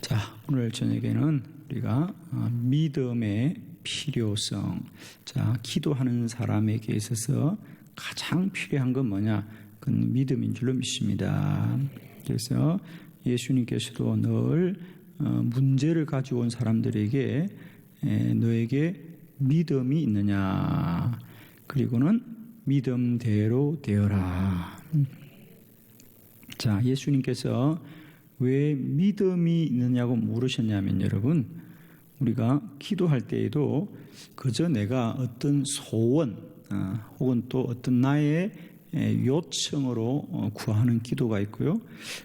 자, 오늘 저녁에는 우리가 믿음의 필요성, 자, 기도하는 사람에게 있어서 가장 필요한 건 뭐냐? 그건 믿음인 줄로 믿습니다. 그래서 예수님께서도 늘 문제를 가지고 온 사람들에게 너에게 믿음이 있느냐? 그리고는 믿음대로 되어라. 자, 예수님께서 왜 믿음이 있느냐고 물으셨냐면 여러분, 우리가 기도할 때에도 그저 내가 어떤 소원 혹은 또 어떤 나의 요청으로 구하는 기도가 있고요.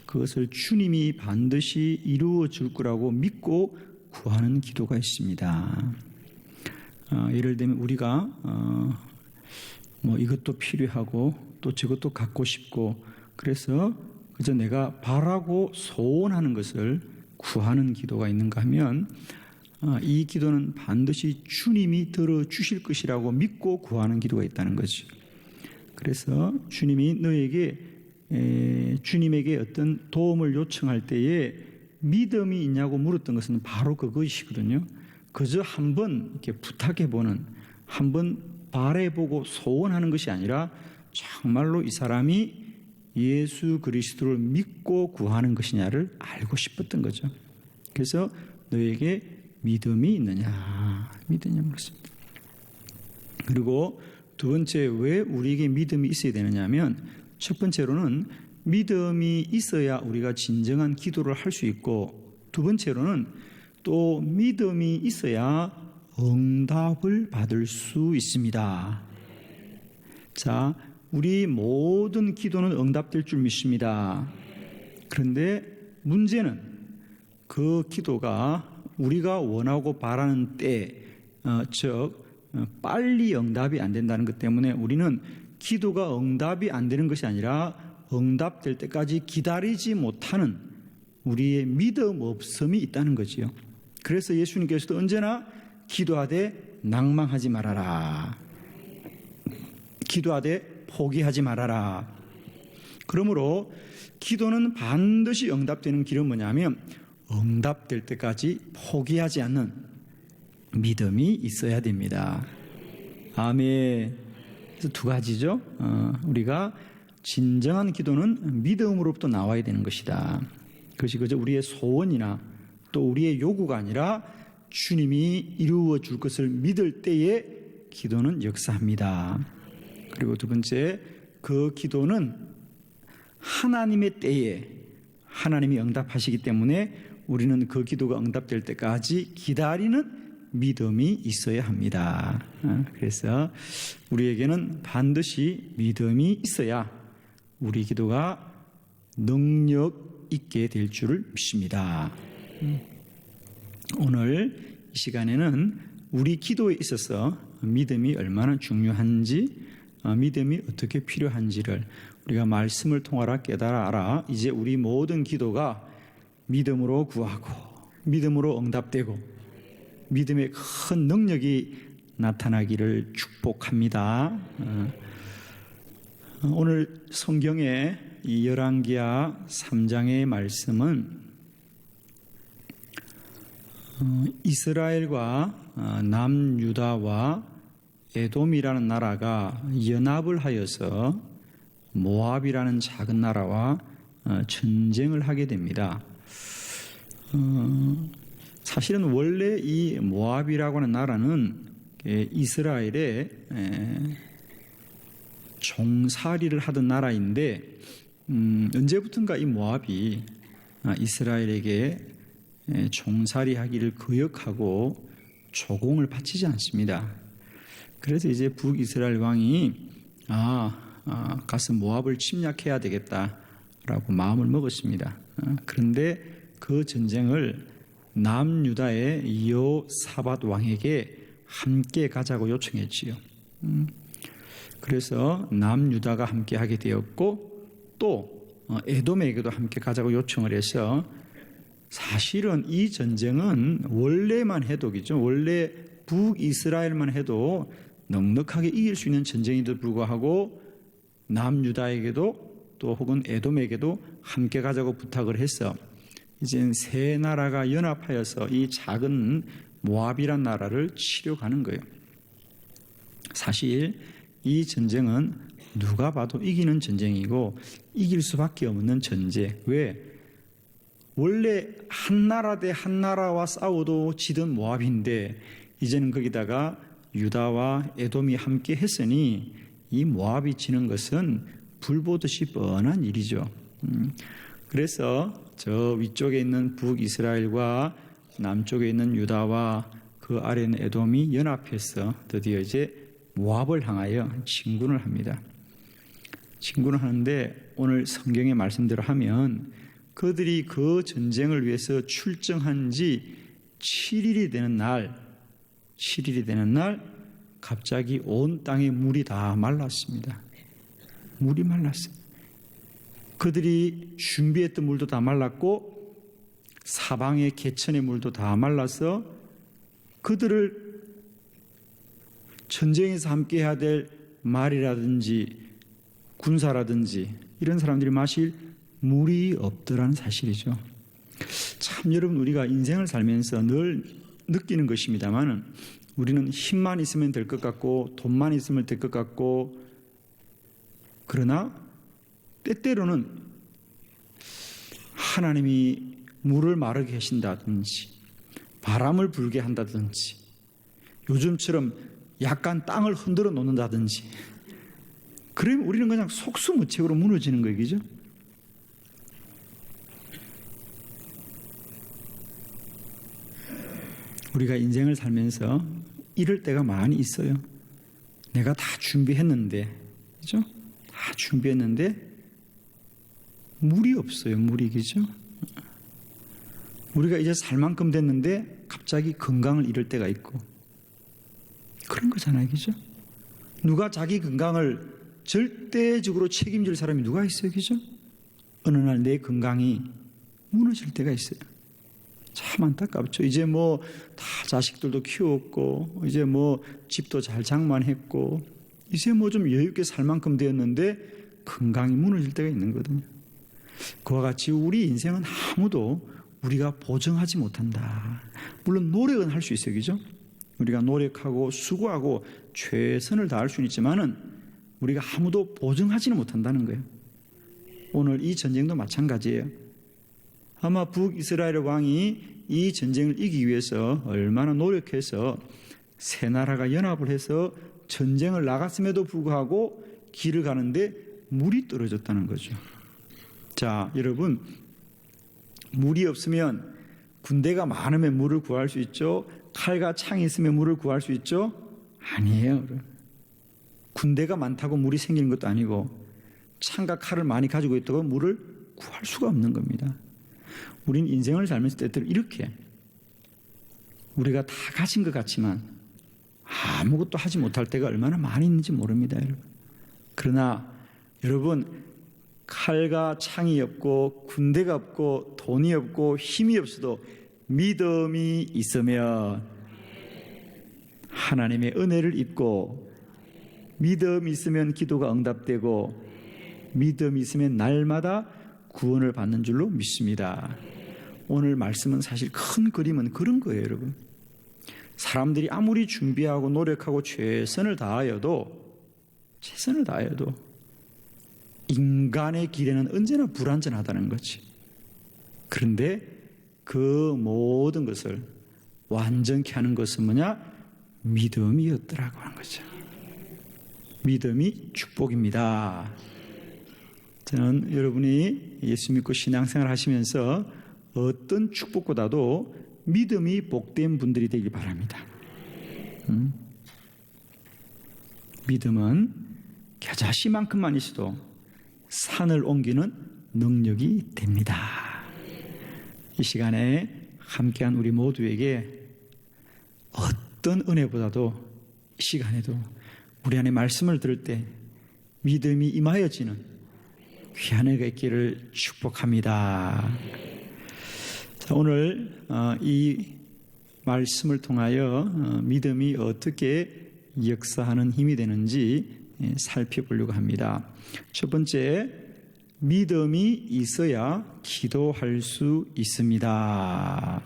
그것을 주님이 반드시 이루어 줄 거라고 믿고 구하는 기도가 있습니다. 예를 들면 우리가 뭐 이것도 필요하고 또 저것도 갖고 싶고 그래서 그저 내가 바라고 소원하는 것을 구하는 기도가 있는가 하면 이 기도는 반드시 주님이 들어주실 것이라고 믿고 구하는 기도가 있다는 거죠. 그래서 주님이 너에게 주님에게 어떤 도움을 요청할 때에 믿음이 있냐고 물었던 것은 바로 그것이거든요. 그저 한번 이렇게 부탁해보는, 한번 바라보고 소원하는 것이 아니라 정말로 이 사람이 예수 그리스도를 믿고 구하는 것이냐를 알고 싶었던 거죠. 그래서 너에게 믿음이 있느냐 물었습니다. 그리고 두 번째, 왜 우리에게 믿음이 있어야 되느냐 하면 첫 번째로는 믿음이 있어야 우리가 진정한 기도를 할 수 있고, 두 번째로는 또 믿음이 있어야 응답을 받을 수 있습니다. 자, 우리 모든 기도는 응답될 줄 믿습니다. 그런데 문제는 그 기도가 우리가 원하고 바라는 때, 빨리 응답이 안 된다는 것 때문에 우리는 기도가 응답이 안 되는 것이 아니라 응답될 때까지 기다리지 못하는 우리의 믿음 없음이 있다는 거지요. 그래서 예수님께서도 언제나 기도하되 낭망하지 말아라. 기도하되 포기하지 말아라. 그러므로 기도는 반드시 응답되는 길은 뭐냐면 응답될 때까지 포기하지 않는 믿음이 있어야 됩니다. 아멘. 그래서 두 가지죠. 우리가 진정한 기도는 믿음으로부터 나와야 되는 것이다. 그것이 그저 우리의 소원이나 또 우리의 요구가 아니라 주님이 이루어 줄 것을 믿을 때에 기도는 역사합니다. 그리고 두 번째, 그 기도는 하나님의 때에 하나님이 응답하시기 때문에 우리는 그 기도가 응답될 때까지 기다리는 믿음이 있어야 합니다. 그래서 우리에게는 반드시 믿음이 있어야 우리 기도가 능력 있게 될 줄을 믿습니다. 오늘 이 시간에는 우리 기도에 있어서 믿음이 얼마나 중요한지, 믿음이 어떻게 필요한지를 우리가 말씀을 통하여 깨달아 알아 이제 우리 모든 기도가 믿음으로 구하고 믿음으로 응답되고 믿음의 큰 능력이 나타나기를 축복합니다. 오늘 성경의 이 열왕기하 3장의 말씀은 이스라엘과 남유다와 에돔이라는 나라가 연합을 하여서 모압이라는 작은 나라와 전쟁을 하게 됩니다. 사실은 원래 이 모압이라고 하는 나라는 이스라엘의 종살이를 하던 나라인데 언제부턴가 이 모압이 이스라엘에게 종살이하기를 거역하고 조공을 바치지 않습니다. 그래서 이제 북이스라엘 왕이 가서 모압을 침략해야 되겠다라고 마음을 먹었습니다. 그런데 그 전쟁을 남유다의 여호사밧 왕에게 함께 가자고 요청했지요. 그래서 남유다가 함께 하게 되었고 또 에돔에게도 함께 가자고 요청을 해서 사실은 이 전쟁은 원래만 해도죠. 원래 북이스라엘만 해도 넉넉하게 이길 수 있는 전쟁인데도 불구하고 남유다에게도 또 혹은 에돔에게도 함께 가자고 부탁을 해서 이젠 세 나라가 연합하여서 이 작은 모압이란 나라를 치려 가는 거예요. 사실 이 전쟁은 누가 봐도 이기는 전쟁이고 이길 수밖에 없는 전쟁. 왜? 원래 한 나라 대 한 나라와 싸워도 지던 모압인데 이제는 거기다가 유다와 에돔이 함께 했으니 이 모압이 지는 것은 불보듯이 뻔한 일이죠. 그래서 저 위쪽에 있는 북이스라엘과 남쪽에 있는 유다와 그 아래에 있는 에돔이 연합해서 드디어 이제 모압을 향하여 진군을 합니다. 진군을 하는데 오늘 성경의 말씀대로 하면 그들이 그 전쟁을 위해서 출정한 지 7일이 되는 날 갑자기 온 땅에 물이 다 말랐습니다. 물이 말랐어요. 그들이 준비했던 물도 다 말랐고 사방의 개천의 물도 다 말라서 그들을 전쟁에서 함께 해야 될 말이라든지 군사라든지 이런 사람들이 마실 물이 없더라는 사실이죠. 참 여러분, 우리가 인생을 살면서 늘 느끼는 것입니다만 우리는 힘만 있으면 될 것 같고 돈만 있으면 될 것 같고, 그러나 때때로는 하나님이 물을 마르게 하신다든지 바람을 불게 한다든지 요즘처럼 약간 땅을 흔들어 놓는다든지, 그러면 우리는 그냥 속수무책으로 무너지는 거예요. 그죠? 우리가 인생을 살면서 이럴 때가 많이 있어요. 내가 다 준비했는데, 그죠? 다 준비했는데 물이 없어요. 물이, 그죠? 우리가 이제 살 만큼 됐는데 갑자기 건강을 잃을 때가 있고 그런 거잖아요. 그죠? 누가 자기 건강을 절대적으로 책임질 사람이 누가 있어요? 그죠? 어느 날 내 건강이 무너질 때가 있어요. 참 안타깝죠. 이제 뭐 다 자식들도 키웠고 이제 뭐 집도 잘 장만했고 이제 뭐 좀 여유 있게 살 만큼 되었는데 건강이 무너질 때가 있는 거거든요. 그와 같이 우리 인생은 아무도 우리가 보증하지 못한다. 물론 노력은 할 수 있어요. 그죠? 우리가 노력하고 수고하고 최선을 다할 수는 있지만은 우리가 아무도 보증하지는 못한다는 거예요. 오늘 이 전쟁도 마찬가지예요. 아마 북이스라엘 왕이 이 전쟁을 이기기 위해서 얼마나 노력해서 세 나라가 연합을 해서 전쟁을 나갔음에도 불구하고 길을 가는데 물이 떨어졌다는 거죠. 자, 여러분, 물이 없으면 군대가 많으면 물을 구할 수 있죠. 칼과 창이 있으면 물을 구할 수 있죠. 아니에요. 군대가 많다고 물이 생기는 것도 아니고 창과 칼을 많이 가지고 있다고 물을 구할 수가 없는 겁니다. 우리는 인생을 살면서 때때로 이렇게 우리가 다 가진 것 같지만 아무것도 하지 못할 때가 얼마나 많이 있는지 모릅니다. 여러분. 그러나 여러분, 칼과 창이 없고 군대가 없고 돈이 없고 힘이 없어도 믿음이 있으면 하나님의 은혜를 입고, 믿음이 있으면 기도가 응답되고, 믿음이 있으면 날마다 구원을 받는 줄로 믿습니다. 오늘 말씀은 사실 큰 그림은 그런 거예요. 여러분, 사람들이 아무리 준비하고 노력하고 최선을 다하여도 인간의 길에는 언제나 불완전하다는 거지. 그런데 그 모든 것을 완전케 하는 것은 뭐냐? 믿음이었더라고 하는 거죠. 믿음이 축복입니다. 저는 여러분이 예수 믿고 신앙생활 하시면서 어떤 축복보다도 믿음이 복된 분들이 되길 바랍니다. 믿음은 겨자씨만큼만 있어도 산을 옮기는 능력이 됩니다. 이 시간에 함께한 우리 모두에게 어떤 은혜보다도 이 시간에도 우리 안에 말씀을 들을 때 믿음이 임하여지는 귀한 은혜가 있기를 축복합니다. 자, 오늘 이 말씀을 통하여 믿음이 어떻게 역사하는 힘이 되는지 살펴보려고 합니다. 첫 번째, 믿음이 있어야 기도할 수 있습니다.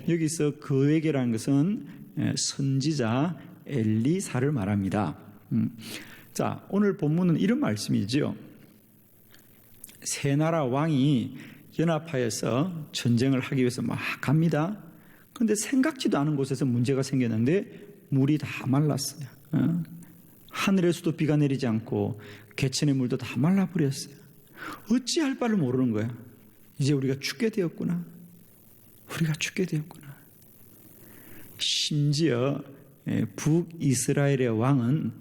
여기서 그에게라는 것은 선지자 엘리사를 말합니다. 자, 오늘 본문은 이런 말씀이죠. 세 나라 왕이 연합하여서 전쟁을 하기 위해서 막 갑니다. 그런데 생각지도 않은 곳에서 문제가 생겼는데 물이 다 말랐어요. 하늘에서도 비가 내리지 않고 개천의 물도 다 말라버렸어요. 어찌할 바를 모르는 거야. 이제 우리가 죽게 되었구나. 우리가 죽게 되었구나. 심지어 북이스라엘의 왕은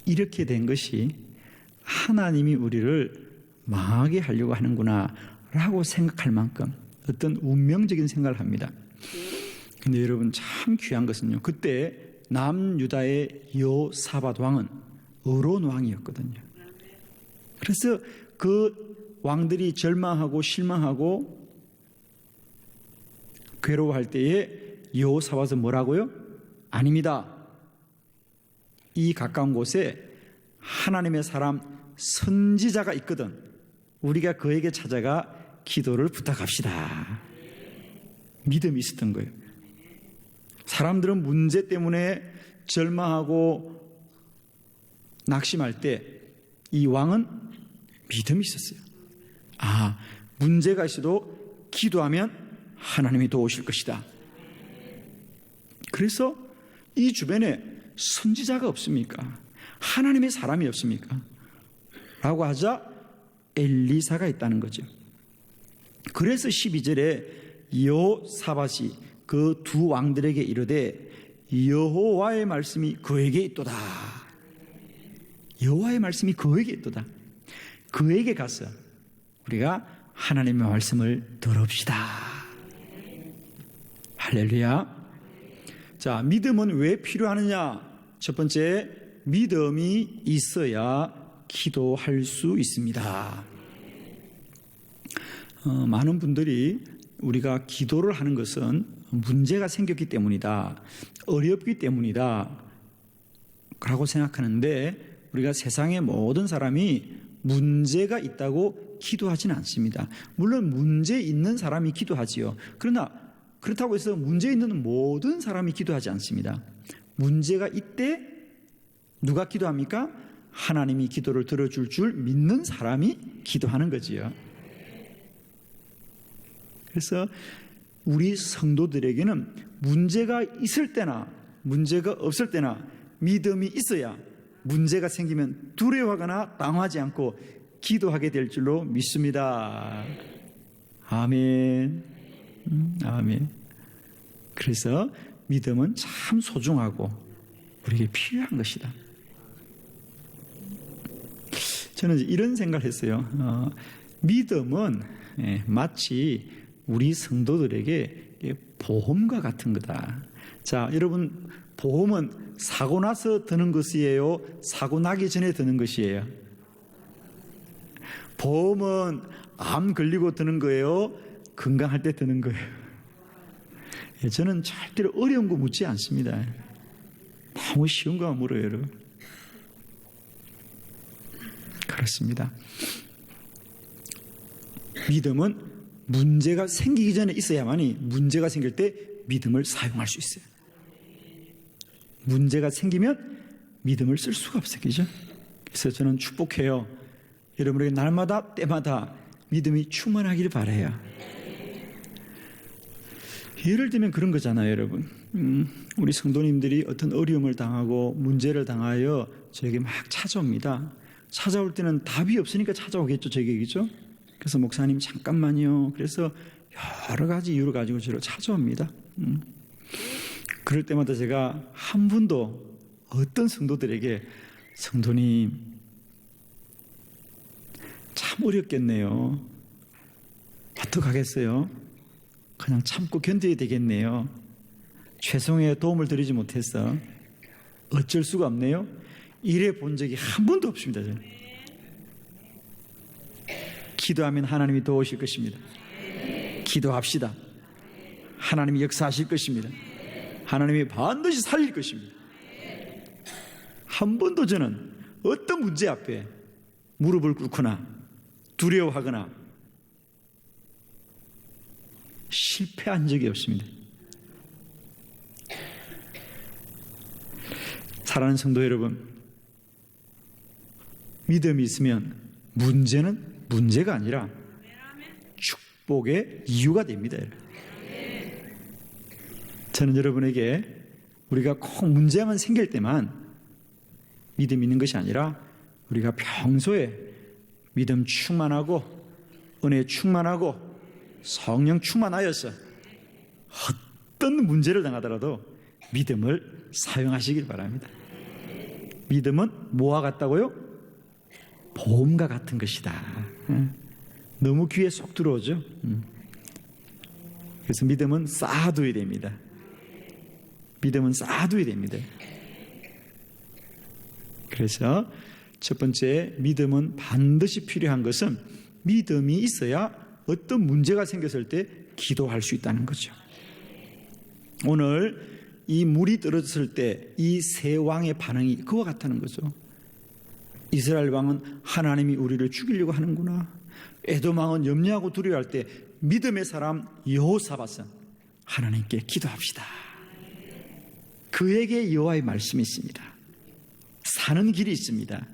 이렇게 된 것이 하나님이 우리를 망하게 하려고 하는구나 라고 생각할 만큼 어떤 운명적인 생각을 합니다. 근데 여러분 참 귀한 것은요, 그때 남유다의 여호사밧 왕은 어론 왕이었거든요. 그래서 그 왕들이 절망하고 실망하고 괴로워할 때에 여호사밧은 뭐라고요? 아닙니다. 이 가까운 곳에 하나님의 사람 선지자가 있거든. 우리가 그에게 찾아가 기도를 부탁합시다. 믿음이 있었던 거예요. 사람들은 문제 때문에 절망하고 낙심할 때 이 왕은 믿음이 있었어요. 문제가 있어도 기도하면 하나님이 도우실 것이다. 그래서 이 주변에 선지자가 없습니까? 하나님의 사람이 없습니까? 라고 하자 엘리사가 있다는 거죠. 그래서 12절에 여호사밧이 그 두 왕들에게 이르되 여호와의 말씀이 그에게 있도다. 여호와의 말씀이 그에게 있도다. 그에게 가서 우리가 하나님의 말씀을 들읍시다. 할렐루야. 자, 믿음은 왜 필요하느냐? 첫 번째, 믿음이 있어야 기도할 수 있습니다. 많은 분들이 우리가 기도를 하는 것은 문제가 생겼기 때문이다, 어렵기 때문이다 라고 생각하는데, 우리가 세상의 모든 사람이 문제가 있다고 기도하지는 않습니다. 물론 문제 있는 사람이 기도하지요. 그러나 그렇다고 해서 문제 있는 모든 사람이 기도하지 않습니다. 문제가 있대 누가 기도합니까? 하나님이 기도를 들어줄 줄 믿는 사람이 기도하는 거지요. 그래서 우리 성도들에게는 문제가 있을 때나 문제가 없을 때나 믿음이 있어야 문제가 생기면 두려워하거나 당하지 않고 기도하게 될 줄로 믿습니다. 아멘. 아멘. 그래서 믿음은 참 소중하고 우리에게 필요한 것이다. 저는 이런 생각을 했어요. 믿음은 마치 우리 성도들에게 보험과 같은 거다. 자, 여러분, 보험은 사고 나서 드는 것이에요? 사고 나기 전에 드는 것이에요? 보험은 암 걸리고 드는 거예요? 건강할 때 드는 거예요? 저는 절대로 어려운 거 묻지 않습니다. 너무 쉬운 거 물어요, 여러분. 그렇습니다. 믿음은 문제가 생기기 전에 있어야만이 문제가 생길 때 믿음을 사용할 수 있어요. 문제가 생기면 믿음을 쓸 수가 없어요. 그죠? 그래서 저는 축복해요. 여러분에게 날마다 때마다 믿음이 충만하기를 바라요. 예를 들면 그런 거잖아요, 여러분. 우리 성도님들이 어떤 어려움을 당하고 문제를 당하여 저에게 막 찾아옵니다. 찾아올 때는 답이 없으니까 찾아오겠죠, 저에게. 그죠? 그래서 목사님 잠깐만요. 그래서 여러 가지 이유를 가지고 저를 찾아옵니다. 그럴 때마다 제가 한 분도 어떤 성도들에게 성도님 참 어렵겠네요. 어떡하겠어요? 그냥 참고 견뎌야 되겠네요. 죄송해요. 도움을 드리지 못해서 어쩔 수가 없네요. 이래 본 적이 한 번도 없습니다. 저는. 기도하면 하나님이 도우실 것입니다. 기도합시다. 하나님이 역사하실 것입니다. 하나님이 반드시 살릴 것입니다. 한 번도 저는 어떤 문제 앞에 무릎을 꿇거나 두려워하거나 실패한 적이 없습니다. 사랑하는 성도 여러분, 믿음이 있으면 문제는 문제가 아니라 축복의 이유가 됩니다. 저는 여러분에게 우리가 꼭 문제만 생길 때만 믿음이 있는 것이 아니라 우리가 평소에 믿음 충만하고 은혜 충만하고 성령 충만하여서 어떤 문제를 당하더라도 믿음을 사용하시길 바랍니다. 믿음은 뭐와 같다고요? 보험과 같은 것이다. 너무 귀에 쏙 들어오죠. 그래서 믿음은 쌓아둬야 됩니다. 믿음은 쌓아둬야 됩니다. 그래서 첫 번째, 믿음은 반드시 필요한 것은 믿음이 있어야 어떤 문제가 생겼을 때 기도할 수 있다는 거죠. 오늘 이 물이 떨어졌을 때 이 세 왕의 반응이 그와 같다는 거죠. 이스라엘 왕은 하나님이 우리를 죽이려고 하는구나. 에돔 왕은 염려하고 두려워할 때 믿음의 사람 여호사밧은 하나님께 기도합시다. 그에게 여호와의 말씀이 있습니다. 사는 길이 있습니다.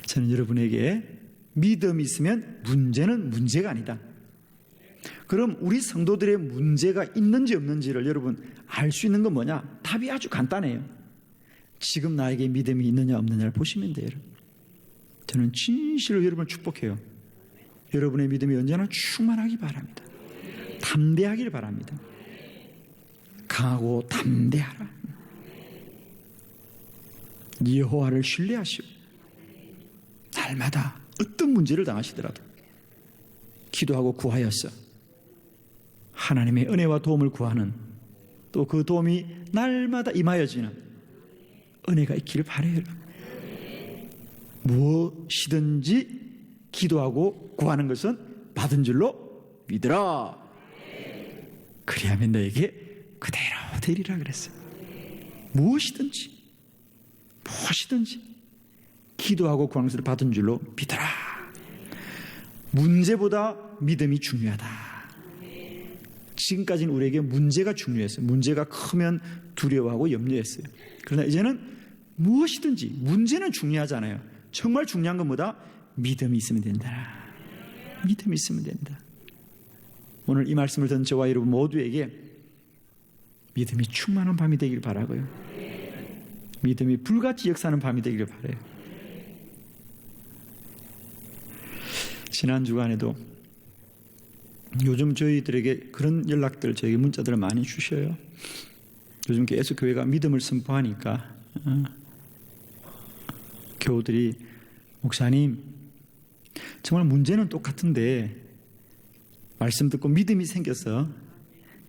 저는 여러분에게 믿음이 있으면 문제는 문제가 아니다. 그럼 우리 성도들의 문제가 있는지 없는지를 여러분 알 수 있는 건 뭐냐? 답이 아주 간단해요. 지금 나에게 믿음이 있느냐 없느냐를 보시면 돼요. 저는 진실로 여러분을 축복해요. 여러분의 믿음이 언제나 충만하기 바랍니다. 담대하길 바랍니다. 강하고 담대하라. 여호와를 신뢰하시오. 날마다 어떤 문제를 당하시더라도 기도하고 구하였어 하나님의 은혜와 도움을 구하는, 또 그 도움이 날마다 임하여지는 은혜가 있기를 바라요. 무엇이든지 기도하고 구하는 것은 받은 줄로 믿으라. 그리하면 너에게 그대로 되리라 그랬어요. 무엇이든지 기도하고 구하는 것을 받은 줄로 믿으라. 문제보다 믿음이 중요하다. 지금까지는 우리에게 문제가 중요했어요. 문제가 크면 두려워하고 염려했어요. 그러나 이제는 무엇이든지, 문제는 중요하잖아요. 정말 중요한 건 뭐다? 믿음이 있으면 된다. 믿음이 있으면 된다. 오늘 이 말씀을 듣는 저와 여러분 모두에게 믿음이 충만한 밤이 되길 바라고요. 믿음이 불같이 역사하는 밤이 되길 바라요. 지난 주간에도 요즘 저희들에게 그런 연락들, 저에게 문자들을 많이 주셔요. 요즘 계속 교회가 믿음을 선포하니까 교우들이 목사님 정말 문제는 똑같은데 말씀 듣고 믿음이 생겨서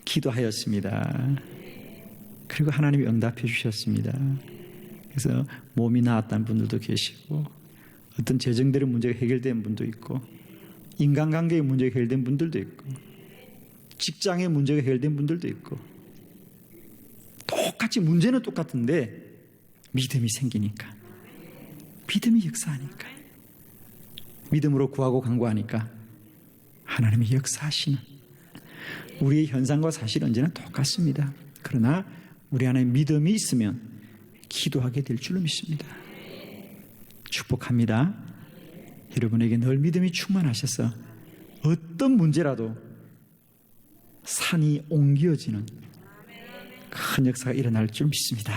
기도하였습니다. 그리고 하나님이 응답해 주셨습니다. 그래서 몸이 나았다는 분들도 계시고, 어떤 재정들의 문제가 해결된 분도 있고, 인간관계의 문제가 해결된 분들도 있고, 직장의 문제가 해결된 분들도 있고, 똑같이 문제는 똑같은데 믿음이 생기니까, 믿음이 역사하니까, 믿음으로 구하고 간구하니까 하나님이 역사하시는, 우리의 현상과 사실 언제나 똑같습니다. 그러나 우리 안에 믿음이 있으면 기도하게 될 줄로 믿습니다. 축복합니다. 여러분에게 늘 믿음이 충만하셔서 어떤 문제라도 산이 옮겨지는 큰 역사가 일어날 줄 믿습니다.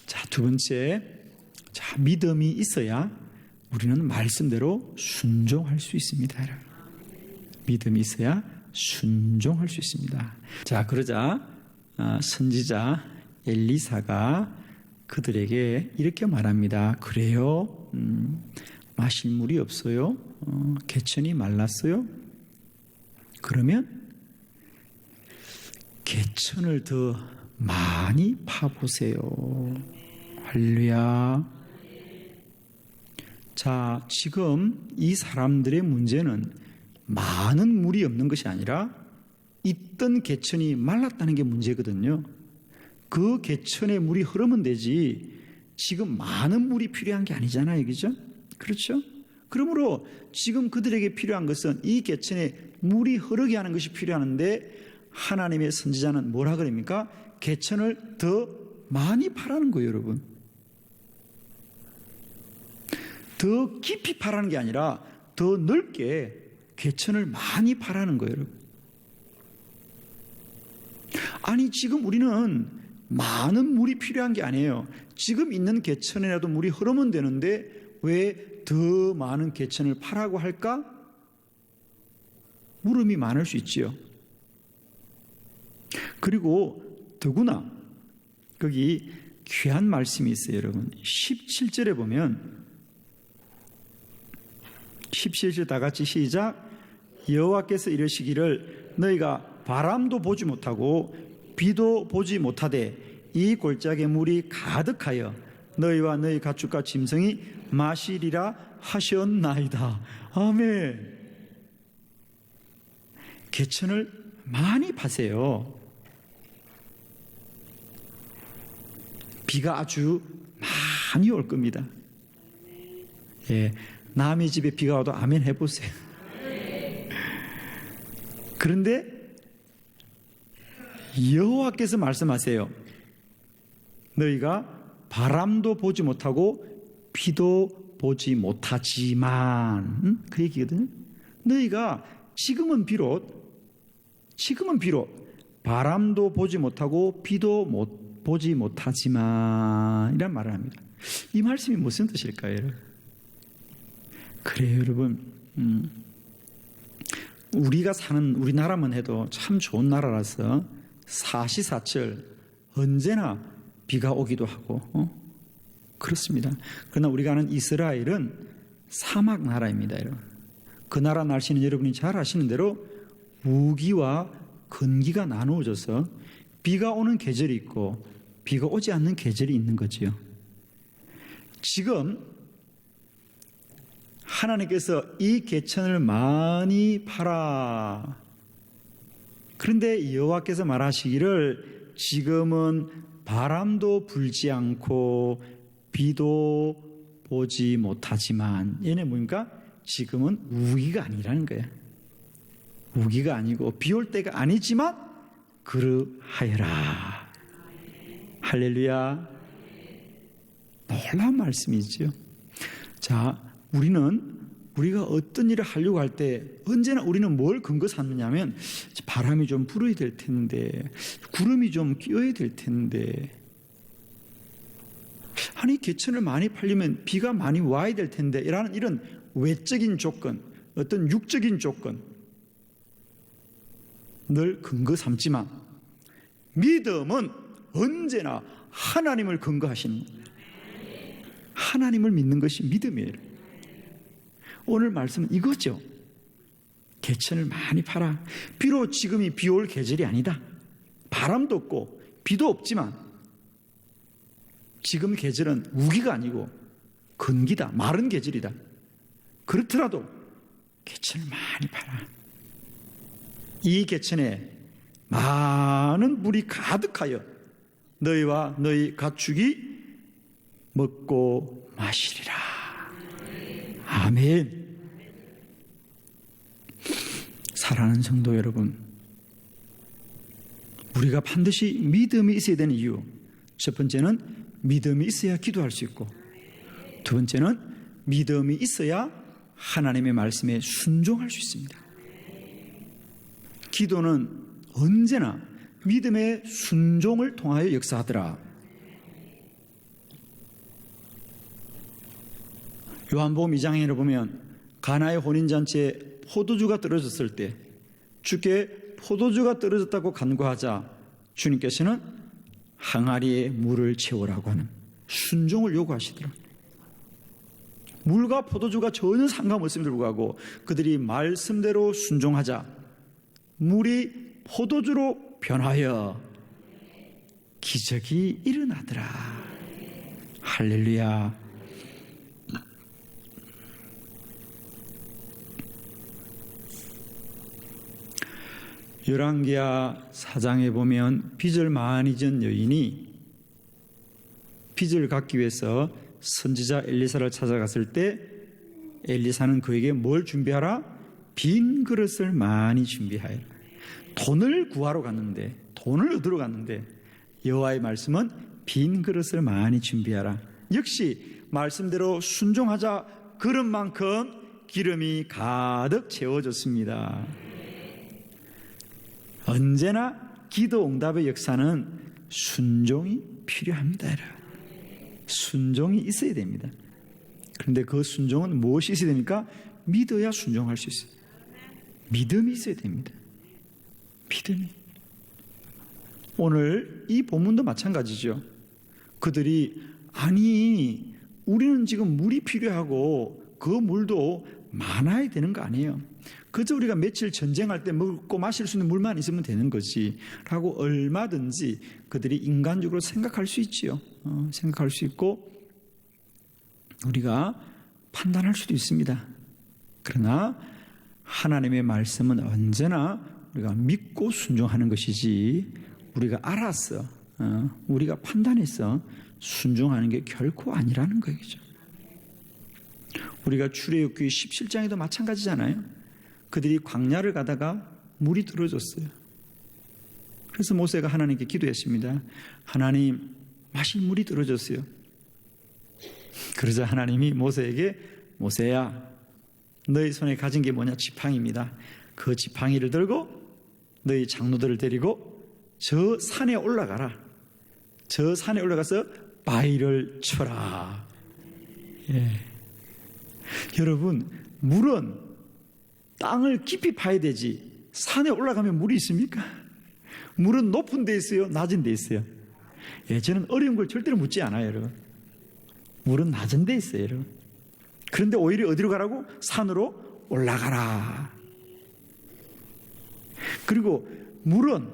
자, 두 번째, 자, 믿음이 있어야 우리는 말씀대로 순종할 수 있습니다. 믿음이 있어야 순종할 수 있습니다. 자, 그러자 선지자 엘리사가 그들에게 이렇게 말합니다. 그래요? 마실 물이 없어요? 개천이 말랐어요? 그러면 개천을 더 많이 파보세요. 할렐루야. 자, 지금 이 사람들의 문제는 많은 물이 없는 것이 아니라 있던 개천이 말랐다는 게 문제거든요. 그 개천에 물이 흐르면 되지 지금 많은 물이 필요한 게 아니잖아요. 그죠? 그렇죠? 그러므로 지금 그들에게 필요한 것은 이 개천에 물이 흐르게 하는 것이 필요한데 하나님의 선지자는 뭐라 그럽니까? 개천을 더 많이 파라는 거예요, 여러분. 더 깊이 파라는 게 아니라 더 넓게 개천을 많이 파라는 거예요, 여러분. 아니, 지금 우리는 많은 물이 필요한 게 아니에요. 지금 있는 개천이라도 물이 흐르면 되는데 왜 더 많은 개천을 파라고 할까? 물음이 많을 수 있지요. 그리고 더구나 거기 귀한 말씀이 있어요, 여러분. 17절에 보면 17절 다 같이 시작. 여호와께서 이르시기를 너희가 바람도 보지 못하고 비도 보지 못하되 이 골짜기에 물이 가득하여 너희와 너희 가축과 짐승이 마시리라 하셨나이다. 아멘. 개천을 많이 파세요. 비가 아주 많이 올 겁니다. 예, 남의 집에 비가 와도 아멘 해보세요. 그런데 여호와께서 말씀하세요. 너희가 바람도 보지 못하고 비도 보지 못하지만, 그 얘기거든요. 너희가 지금은 비록 바람도 보지 못하고 비도 보지 못하지만 이란 말을 합니다. 이 말씀이 무슨 뜻일까요, 여러분? 그래요, 여러분. 우리가 사는 우리나라만 해도 참 좋은 나라라서 사시사철 언제나 비가 오기도 하고 그렇습니다. 그러나 우리가 아는 이스라엘은 사막 나라입니다, 여러분. 그 나라 날씨는 여러분이 잘 아시는 대로 우기와 건기가 나누어져서 비가 오는 계절이 있고 비가 오지 않는 계절이 있는 거지요. 지금 하나님께서 이 개천을 많이 파라. 그런데 여호와께서 말하시기를 지금은 바람도 불지 않고 비도 보지 못하지만, 얘네 뭡니까? 지금은 우기가 아니라는 거예요. 우기가 아니고 비 올 때가 아니지만 그러하여라. 할렐루야. 놀라운 말씀이죠. 자, 우리가 어떤 일을 하려고 할 때 언제나 우리는 뭘 근거 삼느냐면 바람이 좀 불어야 될 텐데, 구름이 좀 끼어야 될 텐데, 아니 개천을 많이 팔려면 비가 많이 와야 될 텐데, 이런 외적인 조건, 어떤 육적인 조건 늘 근거 삼지만 믿음은 언제나 하나님을 근거하시는 거예요. 하나님을 믿는 것이 믿음이에요. 오늘 말씀은 이거죠. 개천을 많이 팔아. 비록 지금이 비 올 계절이 아니다. 바람도 없고 비도 없지만 지금 계절은 우기가 아니고 건기다. 마른 계절이다. 그렇더라도 개천을 많이 팔아. 이 개천에 많은 물이 가득하여 너희와 너희 가축이 먹고 마시리라. 아멘. 사랑하는 성도 여러분, 우리가 반드시 믿음이 있어야 되는 이유, 첫 번째는 믿음이 있어야 기도할 수 있고, 두 번째는 믿음이 있어야 하나님의 말씀에 순종할 수 있습니다. 기도는 언제나 믿음의 순종을 통하여 역사하더라. 요한복음 2장에 보면 가나의 혼인잔치에 포도주가 떨어졌을 때 주께 포도주가 떨어졌다고 간구하자 주님께서는 항아리에 물을 채우라고 하는 순종을 요구하시더라고요. 물과 포도주가 전혀 상관없음에도 불구하고 그들이 말씀대로 순종하자 물이 포도주로 변하여 기적이 일어나더라. 할렐루야. 열왕기하 4장에 보면 빚을 많이 진 여인이 빚을 갚기 위해서 선지자 엘리사를 찾아갔을 때 엘리사는 그에게 뭘 준비하라? 빈 그릇을 많이 준비하여라. 돈을 구하러 갔는데, 돈을 얻으러 갔는데 여호와의 말씀은 빈 그릇을 많이 준비하라. 역시 말씀대로 순종하자 그릇만큼 기름이 가득 채워졌습니다. 언제나 기도 응답의 역사는 순종이 필요합니다. 순종이 있어야 됩니다. 그런데 그 순종은 무엇이 있어야 됩니까? 믿어야 순종할 수 있어요. 믿음이 있어야 됩니다. 믿음이. 오늘 이 본문도 마찬가지죠. 그들이 아니 우리는 지금 물이 필요하고 그 물도 많아야 되는 거 아니에요. 그저 우리가 며칠 전쟁할 때 먹고 마실 수 있는 물만 있으면 되는 거지 라고 얼마든지 그들이 인간적으로 생각할 수 있지요. 생각할 수 있고 우리가 판단할 수도 있습니다. 그러나 하나님의 말씀은 언제나 우리가 믿고 순종하는 것이지 우리가 알아서 우리가 판단해서 순종하는 게 결코 아니라는 거죠. 우리가 출애굽기 17장에도 마찬가지잖아요. 그들이 광야를 가다가 물이 들어졌어요. 그래서 모세가 하나님께 기도했습니다. 하나님, 마실 물이 들어졌어요. 그러자 하나님이 모세에게 모세야, 너희 손에 가진 게 뭐냐? 지팡이입니다. 그 지팡이를 들고 너희 장로들을 데리고 저 산에 올라가라. 저 산에 올라가서 바위를 쳐라. 예. 여러분, 물은 땅을 깊이 파야 되지 산에 올라가면 물이 있습니까? 물은 높은 데 있어요? 낮은 데 있어요? 예, 저는 어려운 걸 절대로 묻지 않아요, 여러분. 물은 낮은 데 있어요, 여러분. 그런데 오히려 어디로 가라고? 산으로 올라가라. 그리고 물은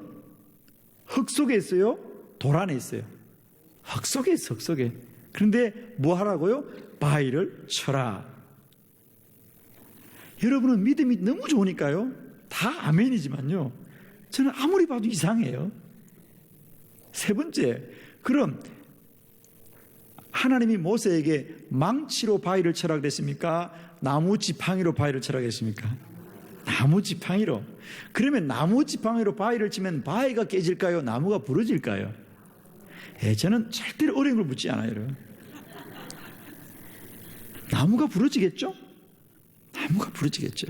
흙 속에 있어요? 돌 안에 있어요? 흙 속에 있어요, 흙 속에. 그런데 뭐 하라고요? 바위를 쳐라. 여러분은 믿음이 너무 좋으니까요. 다 아멘이지만요. 저는 아무리 봐도 이상해요. 세 번째, 그럼 하나님이 모세에게 망치로 바위를 쳐라 그랬습니까? 나무 지팡이로 바위를 쳐라 그랬습니까? 나무 지팡이로. 그러면 나무 지팡이로 바위를 치면 바위가 깨질까요? 나무가 부러질까요? 예, 저는 절대로 어려운 걸 묻지 않아요, 여러분. 나무가 부러지겠죠? 나무가 부러지겠죠.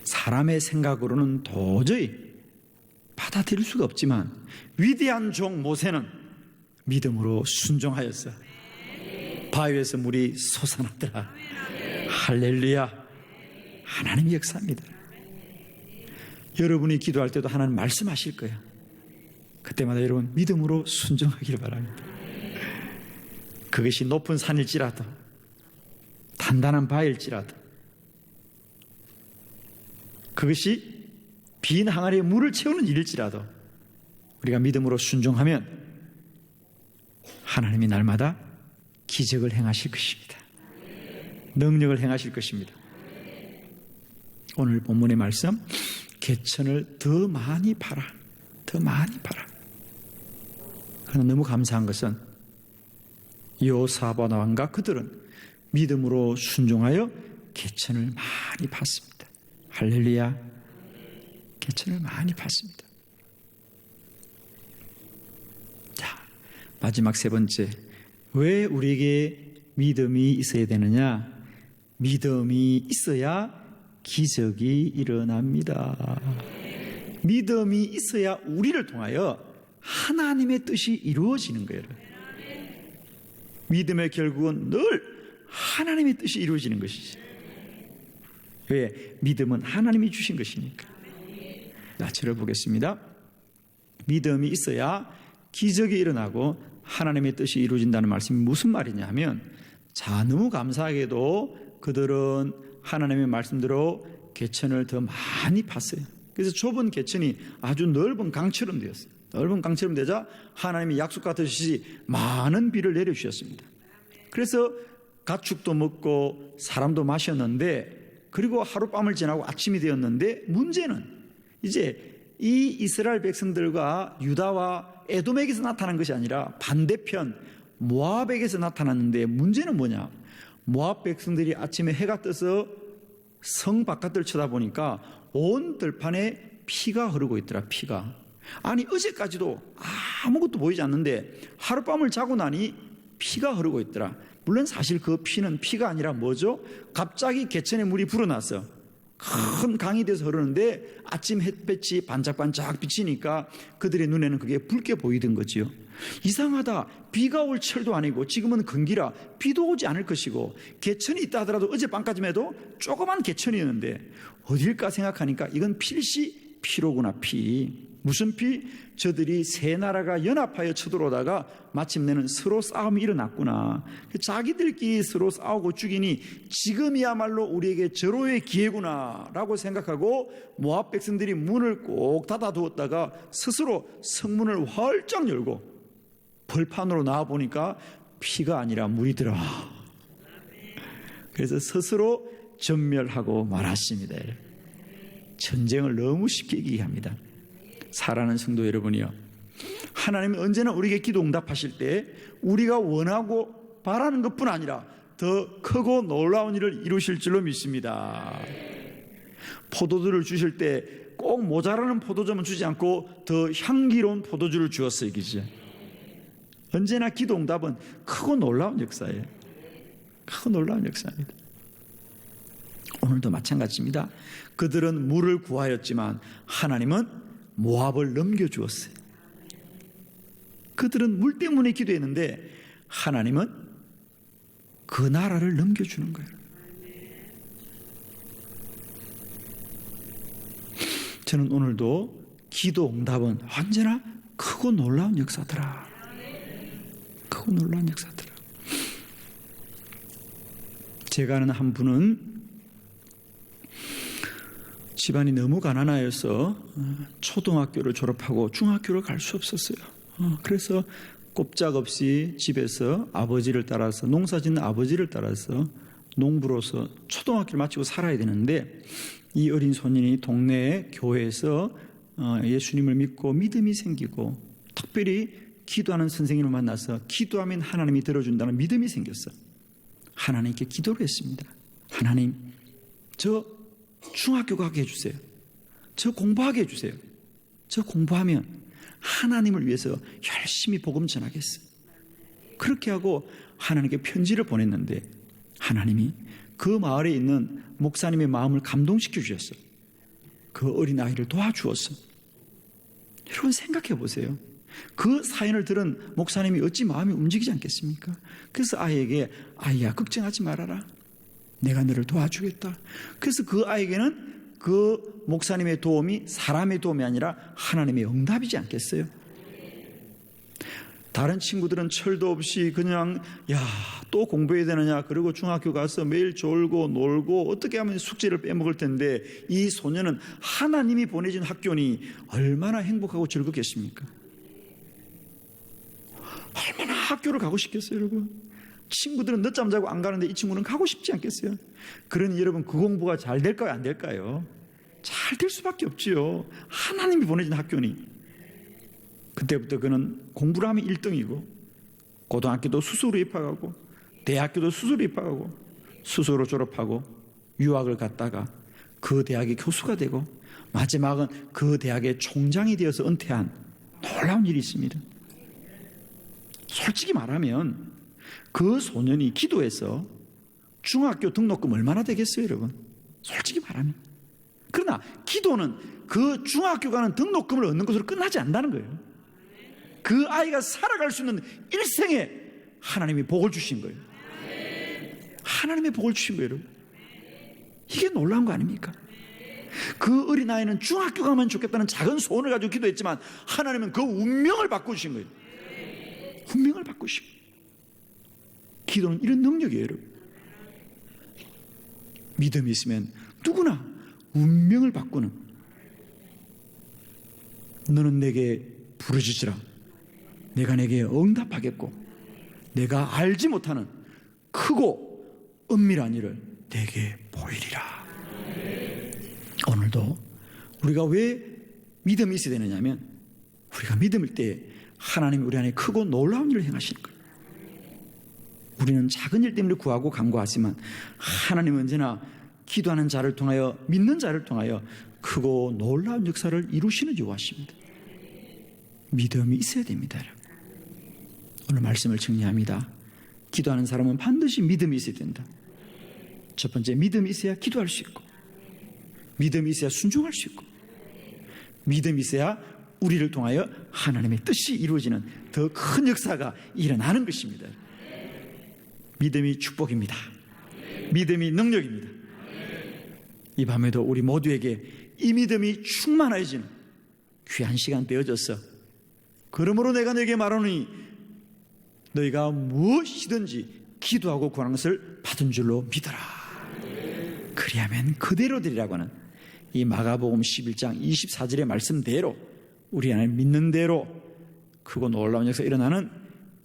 사람의 생각으로는 도저히 받아들일 수가 없지만 위대한 종 모세는 믿음으로 순종하였어. 바위에서 물이 솟아나더라. 할렐루야. 하나님의 역사입니다. 여러분이 기도할 때도 하나님 말씀하실 거예요. 그때마다 여러분 믿음으로 순종하기를 바랍니다. 그것이 높은 산일지라도 단단한 바위일지라도 그것이 빈 항아리에 물을 채우는 일일지라도 우리가 믿음으로 순종하면 하나님이 날마다 기적을 행하실 것입니다. 능력을 행하실 것입니다. 오늘 본문의 말씀, 개천을 더 많이 팔아. 더 많이 팔아. 그러나 너무 감사한 것은 여호사밧 왕과 그들은 믿음으로 순종하여 개천을 많이 팠습니다. 할렐루야. 개천을 많이 팠습니다. 자, 마지막 세 번째. 왜 우리에게 믿음이 있어야 되느냐? 믿음이 있어야 기적이 일어납니다. 믿음이 있어야 우리를 통하여 하나님의 뜻이 이루어지는 거예요. 믿음의 결국은 늘 하나님의 뜻이 이루어지는 것이지. 왜? 믿음은 하나님이 주신 것이니까. 자, 들어보겠습니다. 믿음이 있어야 기적이 일어나고 하나님의 뜻이 이루어진다는 말씀이 무슨 말이냐 하면, 자, 너무 감사하게도 그들은 하나님의 말씀대로 개천을 더 많이 팠어요. 그래서 좁은 개천이 아주 넓은 강처럼 되었어요. 넓은 강처럼 되자 하나님이 약속 같으시지 많은 비를 내려주셨습니다. 그래서 가축도 먹고 사람도 마셨는데, 그리고 하룻밤을 지나고 아침이 되었는데, 문제는 이제 이 이스라엘 백성들과 유다와 에돔에게서 나타난 것이 아니라 반대편 모압에게서 나타났는데, 문제는 뭐냐? 모압 백성들이 아침에 해가 떠서 성 바깥을 쳐다보니까 온 들판에 피가 흐르고 있더라. 피가. 아니, 어제까지도 아무것도 보이지 않는데 하룻밤을 자고 나니 피가 흐르고 있더라. 물론 사실 그 피는 피가 아니라 뭐죠? 갑자기 개천에 물이 불어났어. 큰 강이 돼서 흐르는데 아침 햇볕이 반짝반짝 비치니까 그들의 눈에는 그게 붉게 보이던 거지요. 이상하다. 비가 올 철도 아니고 지금은 건기라 비도 오지 않을 것이고, 개천이 있다 하더라도 어젯밤까지만 해도 조그만 개천이었는데 어딜까 생각하니까 이건 필시 피로구나. 피. 무슨 피? 저들이 세 나라가 연합하여 쳐들어오다가 마침내는 서로 싸움이 일어났구나. 자기들끼리 서로 싸우고 죽이니 지금이야말로 우리에게 절호의 기회구나 라고 생각하고 모압 백성들이 문을 꼭 닫아두었다가 스스로 성문을 활짝 열고 벌판으로 나와보니까 피가 아니라 물이 들어와. 그래서 스스로 전멸하고 말았습니다. 전쟁을 너무 쉽게 얘기합니다. 사랑하는 성도 여러분이요, 하나님은 언제나 우리에게 기도 응답하실 때 우리가 원하고 바라는 것뿐 아니라 더 크고 놀라운 일을 이루실 줄로 믿습니다. 포도주를 주실 때 꼭 모자라는 포도주만 주지 않고 더 향기로운 포도주를 주었어요. 그죠? 언제나 기도 응답은 크고 놀라운 역사예요. 크고 놀라운 역사입니다. 오늘도 마찬가지입니다. 그들은 물을 구하였지만 하나님은 모압을 넘겨주었어요. 그들은 물 때문에 기도했는데 하나님은 그 나라를 넘겨주는 거예요. 저는 오늘도 기도 응답은 언제나 크고 놀라운 역사더라. 크고 놀라운 역사더라. 제가 아는 한 분은 집안이 너무 가난하여서 초등학교를 졸업하고 중학교를 갈 수 없었어요. 그래서 꼼짝없이 집에서 아버지를 따라서, 농사짓는 아버지를 따라서 농부로서 초등학교를 마치고 살아야 되는데, 이 어린 소년이 동네 교회에서 예수님을 믿고 믿음이 생기고, 특별히 기도하는 선생님을 만나서 기도하면 하나님이 들어준다는 믿음이 생겼어요. 하나님께 기도를 했습니다. 하나님, 저 중학교 가게 해주세요. 저 공부하게 해주세요. 저 공부하면 하나님을 위해서 열심히 복음 전하겠어요. 그렇게 하고 하나님께 편지를 보냈는데 하나님이 그 마을에 있는 목사님의 마음을 감동시켜 주셨어요. 그 어린아이를 도와주었어요. 여러분 생각해 보세요. 그 사연을 들은 목사님이 어찌 마음이 움직이지 않겠습니까? 그래서 아이에게, 아이야 걱정하지 말아라. 내가 너를 도와주겠다. 그래서 그 아이에게는 그 목사님의 도움이 사람의 도움이 아니라 하나님의 응답이지 않겠어요? 다른 친구들은 철도 없이 그냥 또 공부해야 되느냐, 그리고 중학교 가서 매일 졸고 놀고 어떻게 하면 숙제를 빼먹을 텐데, 이 소년은 하나님이 보내준 학교니 얼마나 행복하고 즐겁겠습니까? 얼마나 학교를 가고 싶겠어요, 여러분? 친구들은 늦잠 자고 안 가는데 이 친구는 가고 싶지 않겠어요? 그러니 여러분, 그 공부가 잘 될까요, 안 될까요? 잘 될 수밖에 없지요. 하나님이 보내준 학교니. 그때부터 그는 공부를 하면 1등이고, 고등학교도 수수로 입학하고, 대학교도 수수로 입학하고, 수수로 졸업하고, 유학을 갔다가 그 대학의 교수가 되고, 마지막은 그 대학의 총장이 되어서 은퇴한 놀라운 일이 있습니다. 솔직히 말하면 그 소년이 기도해서 중학교 등록금 얼마나 되겠어요, 여러분? 솔직히 말하면. 그러나 기도는 그 중학교 가는 등록금을 얻는 것으로 끝나지 않는다는 거예요. 그 아이가 살아갈 수 있는 일생에 하나님이 복을 주신 거예요. 하나님의 복을 주신 거예요, 여러분. 이게 놀라운 거 아닙니까? 그 어린아이는 중학교 가면 좋겠다는 작은 소원을 가지고 기도했지만 하나님은 그 운명을 바꾸신 거예요. 운명을 바꾸시고. 기도는 이런 능력이에요, 여러분. 믿음이 있으면 누구나 운명을 바꾸는, 너는 내게 부르짖으라 내가 내게 응답하겠고 내가 알지 못하는 크고 은밀한 일을 내게 보이리라. 오늘도 우리가 왜 믿음이 있어야 되느냐면, 우리가 믿음일 때 하나님이 우리 안에 크고 놀라운 일을 행하시는 거예요. 우리는 작은 일 때문에 구하고 간구하지만 하나님은 언제나 기도하는 자를 통하여, 믿는 자를 통하여 크고 놀라운 역사를 이루시는 요하십니다. 믿음이 있어야 됩니다. 오늘 말씀을 정리합니다. 기도하는 사람은 반드시 믿음이 있어야 된다. 첫 번째, 믿음이 있어야 기도할 수 있고, 믿음이 있어야 순종할 수 있고, 믿음이 있어야 우리를 통하여 하나님의 뜻이 이루어지는 더 큰 역사가 일어나는 것입니다. 믿음이 축복입니다. 믿음이 능력입니다. 이 밤에도 우리 모두에게 이 믿음이 충만해지는 귀한 시간 되어졌어. 그러므로 내가 너에게 말하노니 너희가 무엇이든지 기도하고 구하는 것을 받은 줄로 믿어라. 그리하면 그대로 되리라고 하는 이 마가복음 11장 24절의 말씀대로 우리 안에 믿는 대로 크고 놀라운 역사가 일어나는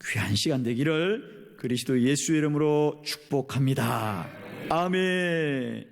귀한 시간 되기를 그리스도 예수의 이름으로 축복합니다. 아멘.